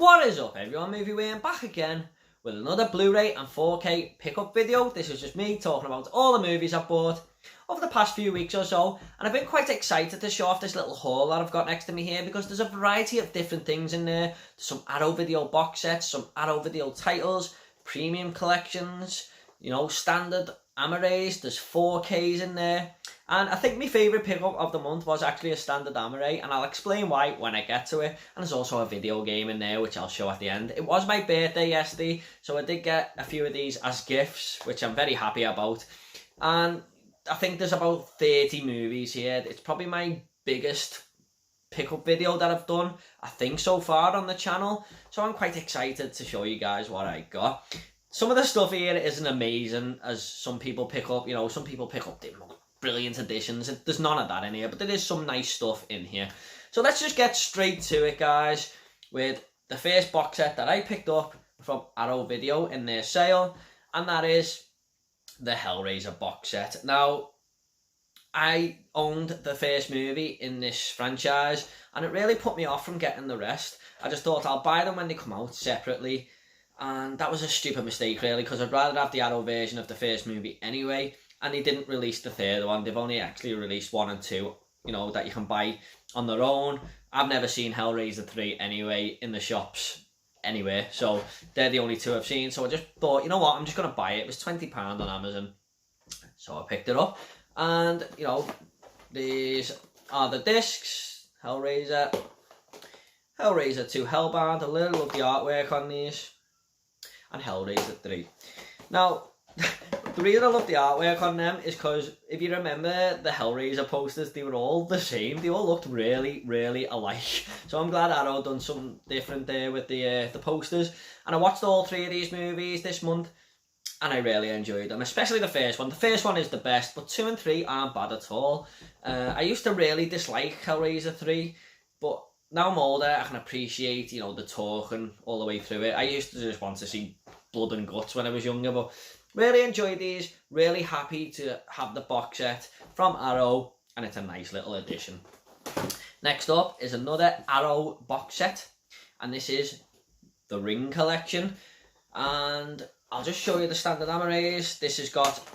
What is up everyone, Movie Wayne back again with another Blu-ray and 4K pickup video. This is just me talking about all the movies I've bought over the past few weeks or so, and I've been quite excited to show off this little haul that I've got next to me here because there's a variety of different things in there. There's some Arrow video box sets, some Arrow video titles, premium collections, you know, standard Blurays, there's 4Ks in there, and I think my favourite pickup of the month was actually a standard Blu-ray, and I'll explain why when I get to it. And there's also a video game in there which I'll show at the end. It was my birthday yesterday, so I did get a few of these as gifts, which I'm very happy about, and I think there's about 30 movies here. It's probably my biggest pickup video that I've done, I think, so far on the channel, so I'm quite excited to show you guys what I got. Some of the stuff here isn't amazing as some people pick up. You know, some people pick up the brilliant editions. There's none of that in here, but there is some nice stuff in here. So let's just get straight to it, guys, with the first box set that I picked up from Arrow Video in their sale, and that is the Hellraiser box set. Now, I owned the first movie in this franchise, and it really put me off from getting the rest. I just thought I'll buy them when they come out separately. And that was a stupid mistake, really, because I'd rather have the Arrow version of the first movie anyway. And they didn't release the third one. They've only actually released 1 and 2, you know, that you can buy on their own. I've never seen Hellraiser 3 anyway in the shops anywhere. So they're the only 2 I've seen. So I just thought, you know what, I'm just going to buy it. It was £20 on Amazon. So I picked it up. And, you know, these are the discs. Hellraiser 2 Hellbound. I really love the artwork on these. And Hellraiser 3. Now, the reason I love the artwork on them is because if you remember the Hellraiser posters, they were all the same. They all looked really, really alike. So I'm glad Arrow done something different there with the posters. And I watched all 3 of these movies this month, and I really enjoyed them, especially the first one. The first one is the best, but 2 and 3 aren't bad at all. I used to really dislike Hellraiser 3, but now I'm older, I can appreciate, you know, the talking all the way through it. I used to just want to see blood and guts when I was younger, but really enjoyed these. Really happy to have the box set from Arrow, and it's a nice little addition. Next up is another Arrow box set, and this is the Ring collection. And I'll just show you the standard Blurays. This has got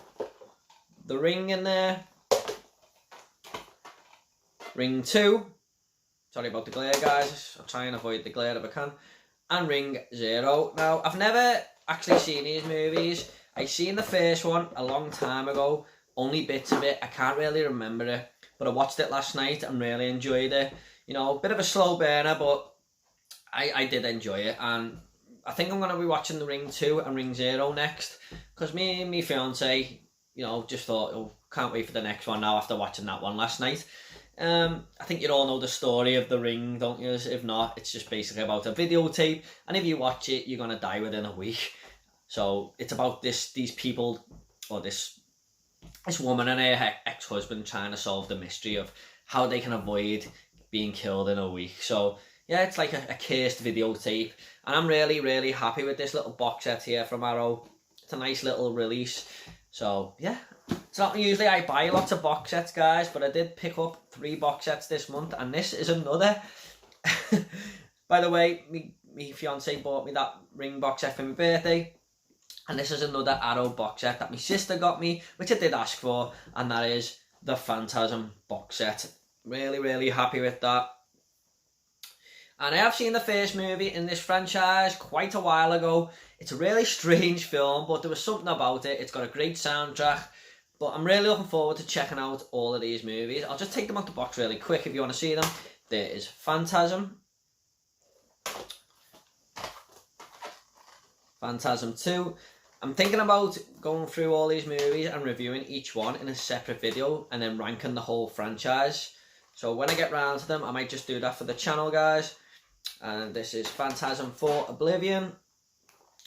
the Ring in there, Ring 2. Sorry about the glare, guys. I'll try and avoid the glare if I can. And Ring 0. Now, I've never actually seen these movies. I seen the first one a long time ago. Only bits of it. I can't really remember it. But I watched it last night and really enjoyed it. You know, a bit of a slow burner, but I did enjoy it. And I think I'm going to be watching the Ring 2 and Ring 0 next. Because me and my fiance, you know, just thought, oh, can't wait for the next one now after watching that one last night. I think you all know the story of the Ring, don't you? If not, it's just basically about a videotape, and if you watch it, you're gonna die within a week. So it's about these people, or this woman and her ex-husband trying to solve the mystery of how they can avoid being killed in a week. So yeah, it's like a cursed videotape, and I'm really, really happy with this little box set here from Arrow. It's a nice little release. So yeah. It's not usually I buy lots of box sets, guys, but I did pick up 3 box sets this month, and this is another. By the way, me fiance bought me that Ring box set for my birthday, and this is another Arrow box set that my sister got me, which I did ask for, and that is the Phantasm box set. Really, really happy with that. And I have seen the first movie in this franchise quite a while ago. It's a really strange film, but there was something about it. It's got a great soundtrack. But I'm really looking forward to checking out all of these movies. I'll just take them out the box really quick if you want to see them. There is Phantasm. Phantasm 2. I'm thinking about going through all these movies and reviewing each one in a separate video and then ranking the whole franchise. So when I get round to them, I might just do that for the channel, guys. And this is Phantasm 4 Oblivion.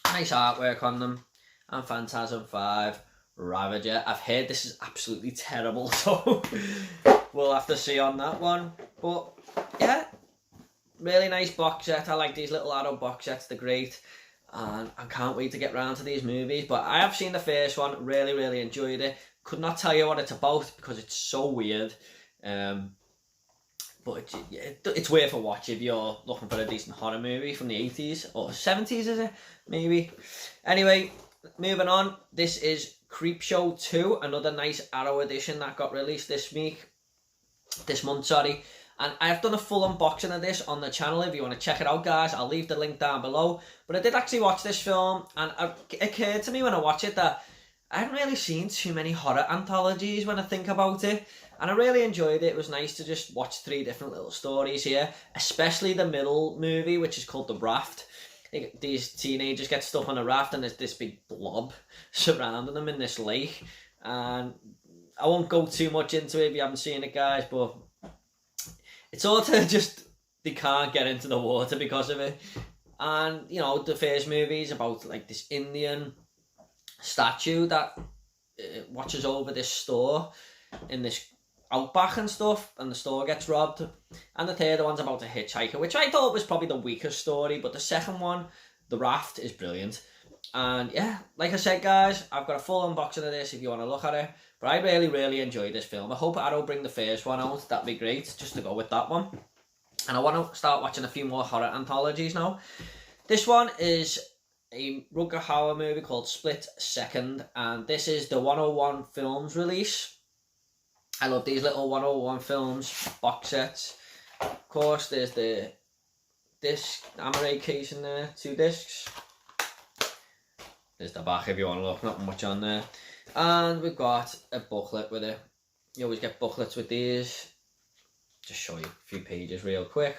Nice artwork on them. And Phantasm 5 Ravager. I've heard this is absolutely terrible, so we'll have to see on that one. But yeah, really nice box set. I like these little Arrow box sets, they're great, and I can't wait to get round to these movies. But I have seen the first one, really, really enjoyed it. Could not tell you what it's about because it's so weird. but it's worth a watch if you're looking for a decent horror movie from the 80s or 70s, is it? Maybe. Anyway, moving on. This is Creepshow 2, another nice Arrow edition that got released this month, sorry. And I've done a full unboxing of this on the channel. If you want to check it out, guys, I'll leave the link down below. But I did actually watch this film, and it occurred to me when I watched it that I haven't really seen too many horror anthologies when I think about it. And I really enjoyed it. It was nice to just watch 3 different little stories here, especially the middle movie, which is called The Raft. These teenagers get stuck on a raft, and there's this big blob surrounding them in this lake. And I won't go too much into it if you haven't seen it, guys, but it's sort of just they can't get into the water because of it. And, you know, the first movie is about, like, this Indian statue that watches over this store in this outback and stuff, and the store gets robbed. And the third one's about a hitchhiker, which I thought was probably the weakest story, but the second one, The Raft, is brilliant. And yeah, like I said, guys, I've got a full unboxing of this if you want to look at it. But I really enjoyed this film. I hope Arrow bring the first one out. That'd be great, just to go with that one. And I want to start watching a few more horror anthologies now. This one is a Rutger Hauer movie called Split Second. And this is the 101 Films release. I love these little 101 Films box sets. Of course, there's the disc, Amaray case in there, 2 discs. There's the back if you want to look, not much on there. And we've got a booklet with it. You always get booklets with these. Just show you a few pages real quick.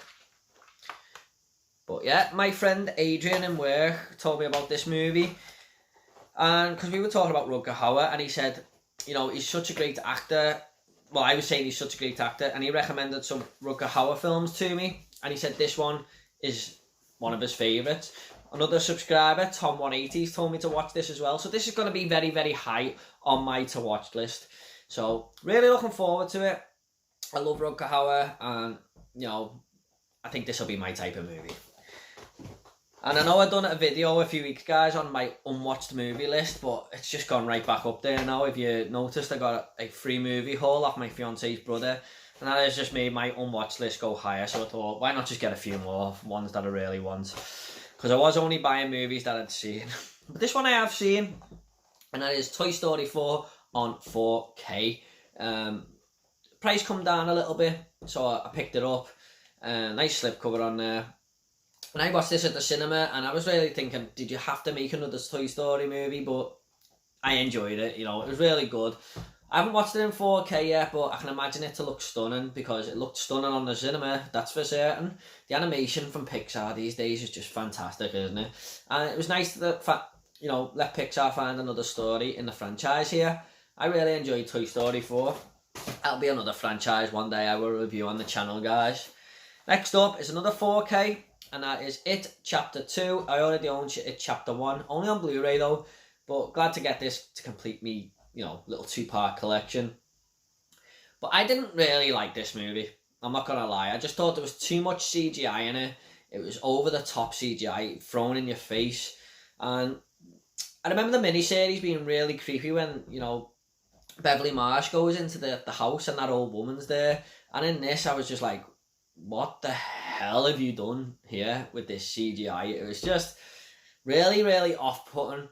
But yeah, my friend Adrian in work told me about this movie. And because we were talking about Rutger Hauer, and he said, you know, he's such a great actor. Well, I was saying he's such a great actor, and he recommended some Rutger Hauer films to me. And he said this one is one of his favourites. Another subscriber, Tom180, told me to watch this as well. So this is going to be very high on my to-watch list. So really looking forward to it. I love Rutger Hauer, and, you know, I think this will be my type of movie. And I know I've done a video a few weeks, guys, on my unwatched movie list, but it's just gone right back up there now. If you noticed, I got a free movie haul off my fiance's brother, and that has just made my unwatched list go higher. So I thought, why not just get a few more ones that I really want? Because I was only buying movies that I'd seen. But this one I have seen, and that is Toy Story 4 on 4K. Price come down a little bit, so I picked it up. Nice slipcover on there. And I watched this at the cinema, and I was really thinking, did you have to make another Toy Story movie? But I enjoyed it, you know, it was really good. I haven't watched it in 4K yet, but I can imagine it to look stunning, because it looked stunning on the cinema, that's for certain. The animation from Pixar these days is just fantastic, isn't it? And it was nice that, you know, let Pixar find another story in the franchise here. I really enjoyed Toy Story 4. That'll be another franchise one day I will review on the channel, guys. Next up is another 4K, and that is It Chapter 2. I already own It Chapter 1, only on Blu-ray though, but glad to get this to complete me, you know, little 2-part collection. But I didn't really like this movie, I'm not gonna lie. I just thought there was too much CGI in it. It was over the top CGI thrown in your face. And I remember the miniseries being really creepy when, you know, Beverly Marsh goes into the house and that old woman's there. And in this I was just like, what the hell have you done here with this CGI? It was just really off-putting.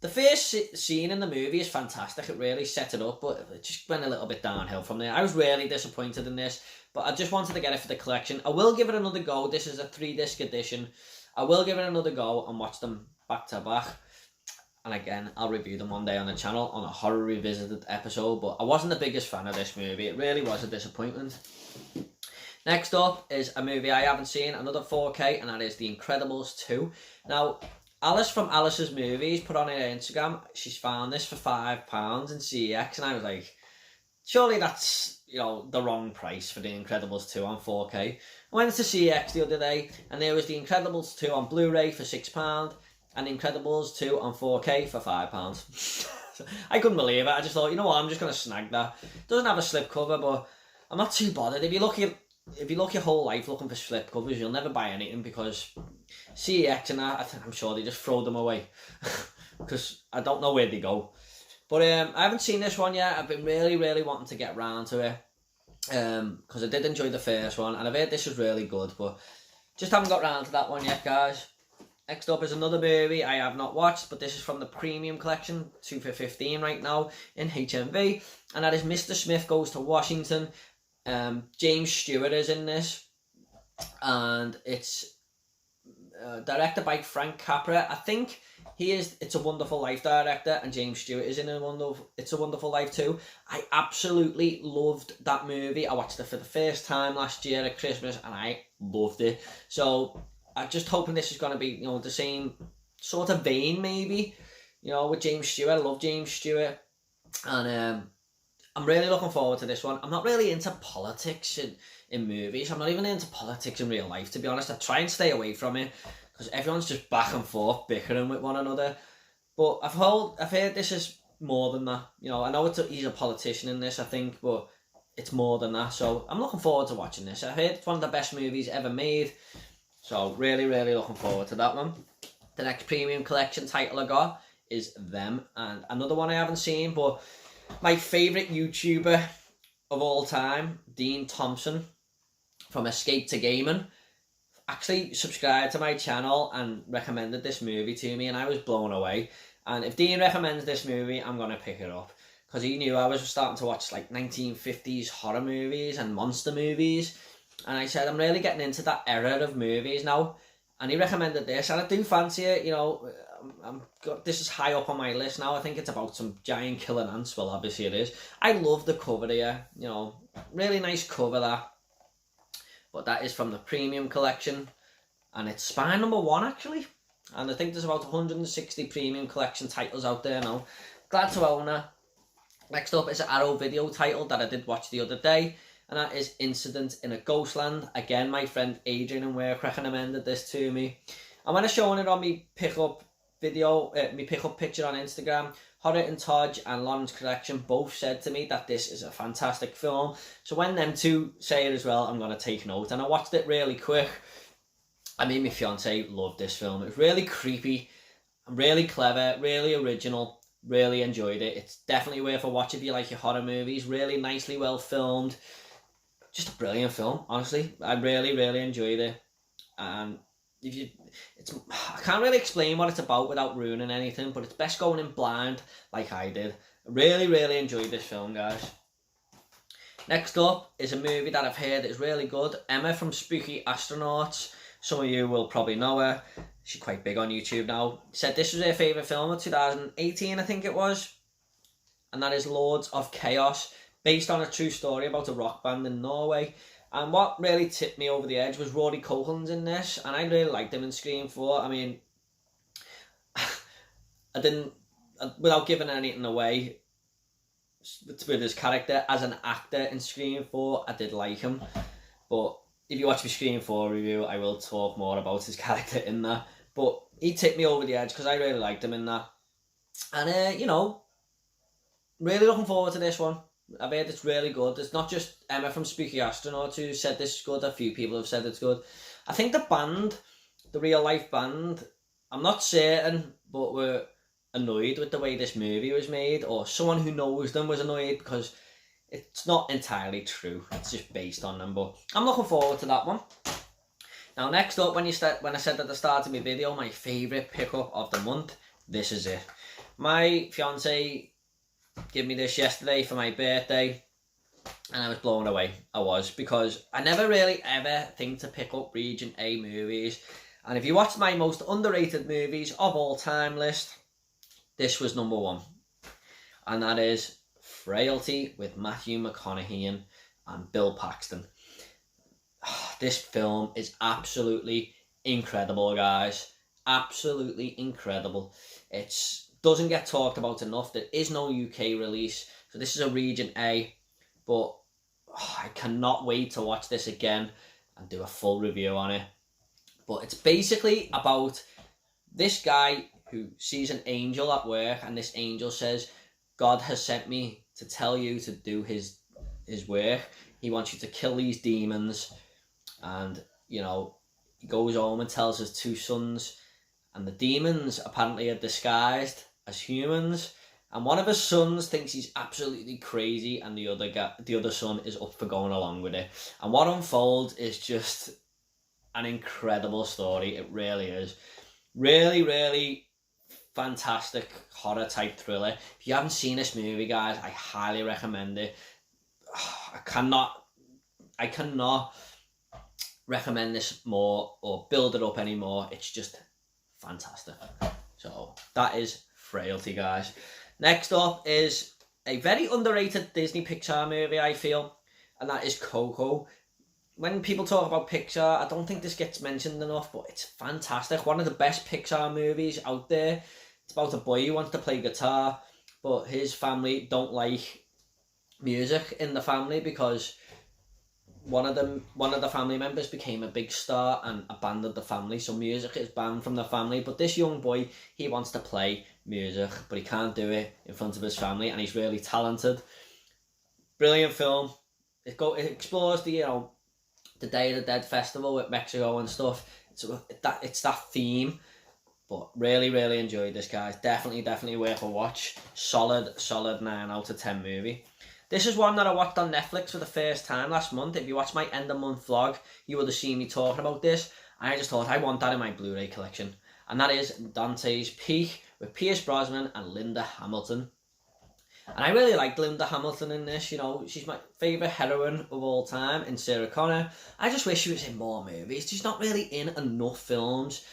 The first scene in the movie is fantastic. It really set it up, but it just went a little bit downhill from there. I was really disappointed in this, but I just wanted to get it for the collection. I will give it another go. This is a 3-disc edition. I will give it another go and watch them back to back. And again, I'll review them one day on the channel on a horror revisited episode, but I wasn't the biggest fan of this movie. It really was a disappointment. Next up is a movie I haven't seen, another 4K, and that is The Incredibles 2. Now, Alice from Alice's Movies put on her Instagram, she's found this for £5 in CEX, and I was like, surely that's, you know, the wrong price for The Incredibles 2 on 4K. I went to CEX the other day, and there was The Incredibles 2 on Blu-ray for £6, and The Incredibles 2 on 4K for £5. I couldn't believe it. I just thought, you know what, I'm just going to snag that. It doesn't have a slipcover, but I'm not too bothered. If you look your whole life looking for slipcovers, you'll never buy anything, because CEX and that, I'm sure they just throw them away. Because I don't know where they go. But I haven't seen this one yet. I've been really wanting to get round to it. because I did enjoy the first one, and I've heard this was really good, but just haven't got round to that one yet, guys. Next up is another movie I have not watched, but this is from the premium collection, 2 for 15 right now in HMV, and that is Mr. Smith Goes to Washington. James Stewart is in this, and it's directed by Frank Capra. I think he is It's a Wonderful Life director, and James Stewart is in It's a Wonderful Life too. I absolutely loved that movie. I watched it for the first time last year at Christmas, and I loved it. So I'm just hoping this is going to be, the same sort of vein, maybe, with James Stewart. I love James Stewart, and I'm really looking forward to this one. I'm not really into politics in movies. I'm not even into politics in real life, to be honest. I try and stay away from it, because everyone's just back and forth bickering with one another. But I've heard this is more than that. I know he's a politician in this, I think, but it's more than that. So I'm looking forward to watching this. I heard it's one of the best movies ever made. So really, really looking forward to that one. The next premium collection title I got is Them, and another one I haven't seen, but my favourite YouTuber of all time, Dean Thompson from Escape to Gaming, actually subscribed to my channel and recommended this movie to me, and I was blown away. And if Dean recommends this movie, I'm going to pick it up, because he knew I was starting to watch like 1950s horror movies and monster movies, and I said I'm really getting into that era of movies now, and he recommended this, and I do fancy it. This is high up on my list now. I think it's about some giant killing ants. Well, obviously it is. I love the cover here. Really nice cover that. But that is from the premium collection, and it's spine number 1 actually. And I think there's about 160 premium collection titles out there now. Glad to own her. Next up is an Arrow Video title that I did watch the other day, and that is Incident in a Ghostland. Again, my friend Adrian in work recommended this to me. And when I showing it on me pickup picture on Instagram, Horror and Todge and Lawrence Collection both said to me that this is a fantastic film. So when them two say it as well, I'm going to take note. And I watched it really quick. I mean, my fiance loved this film. It was really creepy, really clever, really original. Really enjoyed it. It's definitely worth a watch if you like your horror movies. Really nicely well filmed. Just a brilliant film, honestly. I really, really enjoyed it. And I can't really explain what it's about without ruining anything, but it's best going in blind like I did. I really, really enjoyed this film, guys. Next up is a movie that I've heard is really good. Emma from Spooky Astronauts. Some of you will probably know her. She's quite big on YouTube now. Said this was her favourite film of 2018, I think it was. And that is Lords of Chaos, based on a true story about a rock band in Norway. And what really tipped me over the edge was Rory Culkin's in this, and I really liked him in Scream 4. I mean, without giving anything away, with his character as an actor in Scream 4, I did like him. But if you watch my Scream 4 review, I will talk more about his character in that. But he tipped me over the edge because I really liked him in that. And, really looking forward to this one. I've heard it's really good. It's not just Emma from Spooky Astronauts who said this is good. A few people have said it's good. I think the band, the real life band, I'm not certain, but were annoyed with the way this movie was made, or someone who knows them was annoyed because it's not entirely true. It's just based on them, but I'm looking forward to that one. Now, next up, when I said at the start of my video, my favourite pickup of the month, this is it. My fiance gave me this yesterday for my birthday, and I was blown away. I was, because I never really ever think to pick up Region A movies. And if you watch my most underrated movies of all time list, this was number 1. And that is Frailty with Matthew McConaughey and Bill Paxton. This film is absolutely incredible, guys. Absolutely incredible. It doesn't get talked about enough. There is no UK release, so this is a Region A, but I cannot wait to watch this again and do a full review on it. But it's basically about this guy who sees an angel at work, and this angel says, God has sent me to tell you to do his work. He wants you to kill these demons. And, he goes home and tells his 2 sons, and the demons apparently are disguised as humans, and one of his sons thinks he's absolutely crazy, and the other son is up for going along with it. And what unfolds is just an incredible story. It really is. Really, really fantastic horror type thriller. If you haven't seen this movie, guys, I highly recommend it. I cannot recommend this more or build it up anymore. It's just fantastic. So that is Frailty, guys. Next up is a very underrated Disney Pixar movie, I feel, and that is Coco. When people talk about Pixar, I don't think this gets mentioned enough, but it's fantastic. One of the best Pixar movies out there. It's about a boy who wants to play guitar, but his family don't like music in the family because one of the family members became a big star and abandoned the family, so music is banned from the family. But this young boy, he wants to play music, but he can't do it in front of his family, and he's really talented. Brilliant film. It explores the Day of the Dead festival with Mexico and stuff. It's that theme, but really, really enjoyed this, guys. Definitely worth a watch. Solid 9 out of 10 movie. This is one that I watched on Netflix for the first time last month. If you watched my end of month vlog, you would have seen me talking about this. I just thought I want that in my Blu-ray collection, and that is Dantes Peak with Pierce Brosnan and Linda Hamilton. And I really liked Linda Hamilton in this. She's my favourite heroine of all time in Sarah Connor. I just wish she was in more movies. She's not really in enough films.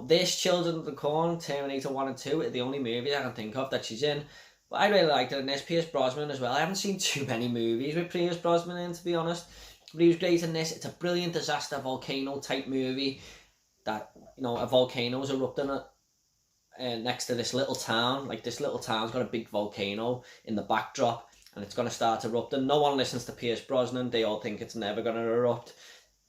This, Children of the Corn, Terminator 1 and 2 are the only movies I can think of that she's in. But I really liked her in this. Pierce Brosnan as well. I haven't seen too many movies with Pierce Brosnan in, to be honest. But he was great in this. It's a brilliant disaster volcano type movie that, a volcano's erupting next to this little town. Like, this little town's got a big volcano in the backdrop, and it's going to start erupting. No one listens to Pierce Brosnan. They all think it's never going to erupt,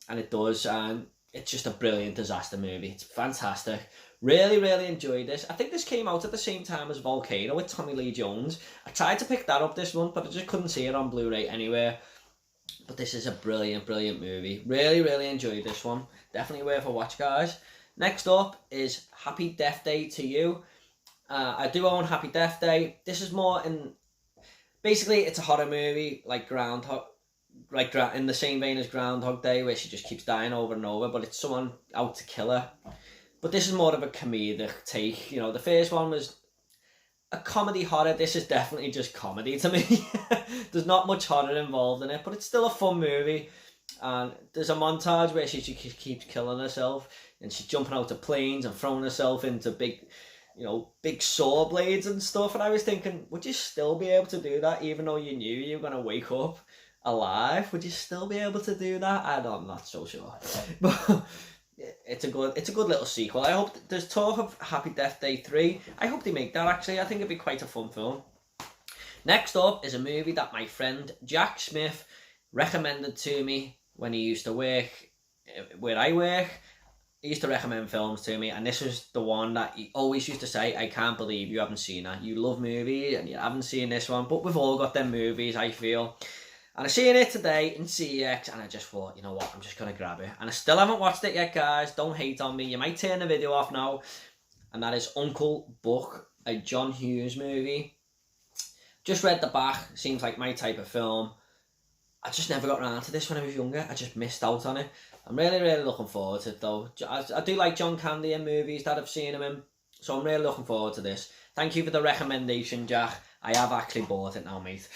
and it does. And it's just a brilliant disaster movie. It's fantastic. Really, really enjoyed this. I think this came out at the same time as Volcano with Tommy Lee Jones. I tried to pick that up this month, but I just couldn't see it on Blu-ray anywhere. But this is a brilliant movie. Really, really enjoyed this one. Definitely worth a watch, guys. Next up is Happy Death Day to You. I do own Happy Death Day. This is more basically it's a horror movie like in the same vein as Groundhog Day, where she just keeps dying over and over, but it's someone out to kill her. But this is more of a comedic take. The first one was a comedy horror. This is definitely just comedy to me. There's not much horror involved in it, but it's still a fun movie. And there's a montage where she keeps killing herself, and she's jumping out of planes and throwing herself into big saw blades and stuff. And I was thinking, would you still be able to do that even though you knew you were going to wake up alive? Would you still be able to do that? I'm not so sure. But it's a good little sequel. I hope there's talk of Happy Death Day 3. I hope they make that, actually. I think it'd be quite a fun film. Next up is a movie that my friend Jack Smith recommended to me when he used to work where I work. He used to recommend films to me, and this was the one that he always used to say, I can't believe you haven't seen that. You love movies and you haven't seen this one, but we've all got them movies, I feel. And I seen it today in CEX, and I just thought, you know what, I'm just going to grab it. And I still haven't watched it yet, guys. Don't hate on me. You might turn the video off now. And that is Uncle Buck, a John Hughes movie. Just read the back. Seems like my type of film. I just never got around to this when I was younger. I just missed out on it. I'm really, really looking forward to it, though. I do like John Candy in movies that I've seen him in. So I'm really looking forward to this. Thank you for the recommendation, Jack. I have actually bought it now, mate.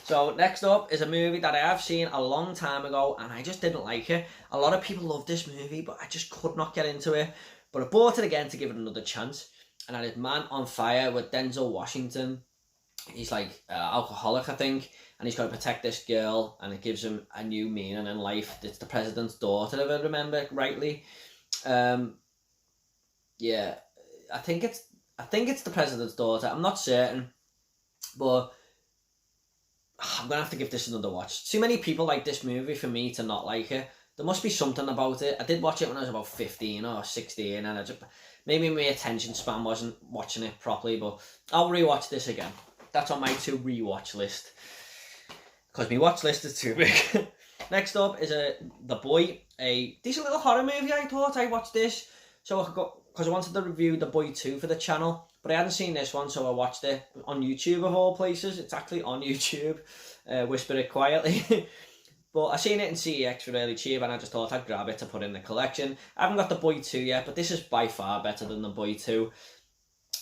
So next up is a movie that I have seen a long time ago, and I just didn't like it. A lot of people love this movie, but I just could not get into it. But I bought it again to give it another chance. And that is Man on Fire with Denzel Washington. He's like alcoholic, I think, and he's got to protect this girl, and it gives him a new meaning in life. It's the president's daughter, if I remember rightly. Yeah, I think it's the president's daughter. I'm not certain, but I'm gonna have to give this another watch. Too many people like this movie for me to not like it. There must be something about it. I did watch it when I was about 15 or 16, and maybe my attention span wasn't watching it properly. But I'll rewatch this again. That's on my to-rewatch list, because my watch list is too big. Next up is The Boy, a decent little horror movie. I thought I watched this so I could go because I wanted to review The Boy 2 for the channel, but I hadn't seen this one, so I watched it on YouTube of all places. It's actually on YouTube, whisper it quietly. But I seen it in CEX for really cheap, and I just thought I'd grab it to put in the collection. I haven't got The Boy 2 yet, but this is by far better than The Boy 2.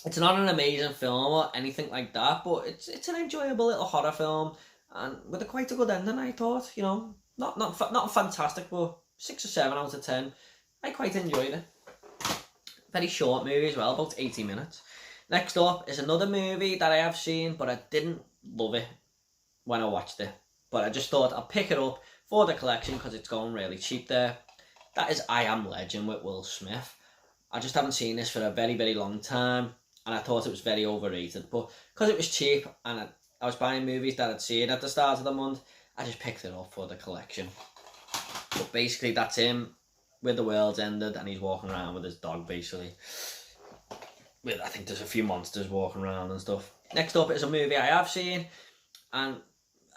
It's not an amazing film or anything like that, but it's an enjoyable little horror film, and with quite a good ending, I thought. You know, not fantastic, but 6 or 7 out of 10. I quite enjoyed it. Very short movie as well, about 80 minutes. Next up is another movie that I have seen, but I didn't love it when I watched it. But I just thought I'll pick it up for the collection because it's going really cheap there. That is I Am Legend with Will Smith. I just haven't seen this for a very, very long time, and I thought it was very overrated. But because it was cheap and I was buying movies that I'd seen at the start of the month, I just picked it up for the collection. But basically that's him with the world's ended and he's walking around with his dog, basically. I think there's a few monsters walking around and stuff. Next up is a movie I have seen, and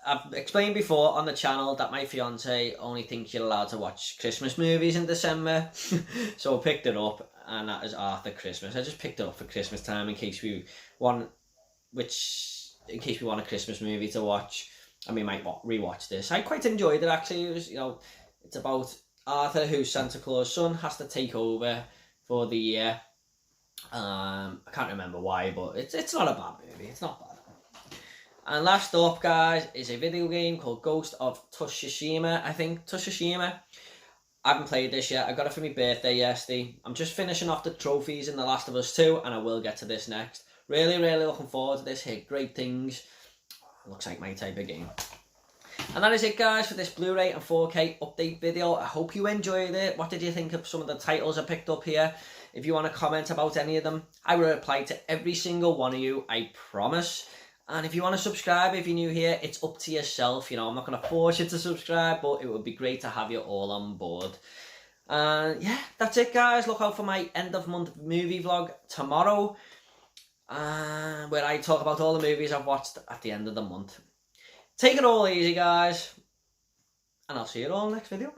I've explained before on the channel that my fiance only thinks you're allowed to watch Christmas movies in December. So I picked it up, and that is Arthur Christmas. I just picked it up for Christmas time in case we want a Christmas movie to watch, and we might rewatch this. I quite enjoyed it actually. It was, it's about Arthur, who's Santa Claus' son, has to take over for the year. I can't remember why, but it's not a bad movie. It's not bad. And last up, guys, is a video game called Ghost of Toshima. I think Toshima. I haven't played this yet. I got it for my birthday yesterday. I'm just finishing off the trophies in The Last of Us 2, and I will get to this next. Really, really looking forward to this. Heard great things. Looks like my type of game. And that is it, guys, for this Blu-ray and 4K update video. I hope you enjoyed it. What did you think of some of the titles I picked up here? If you want to comment about any of them, I will reply to every single one of you, I promise. And if you want to subscribe, if you're new here, it's up to yourself. I'm not going to force you to subscribe, but it would be great to have you all on board. Yeah, that's it, guys. Look out for my end of month movie vlog tomorrow, where I talk about all the movies I've watched at the end of the month. Take it all easy, guys, and I'll see you all next video.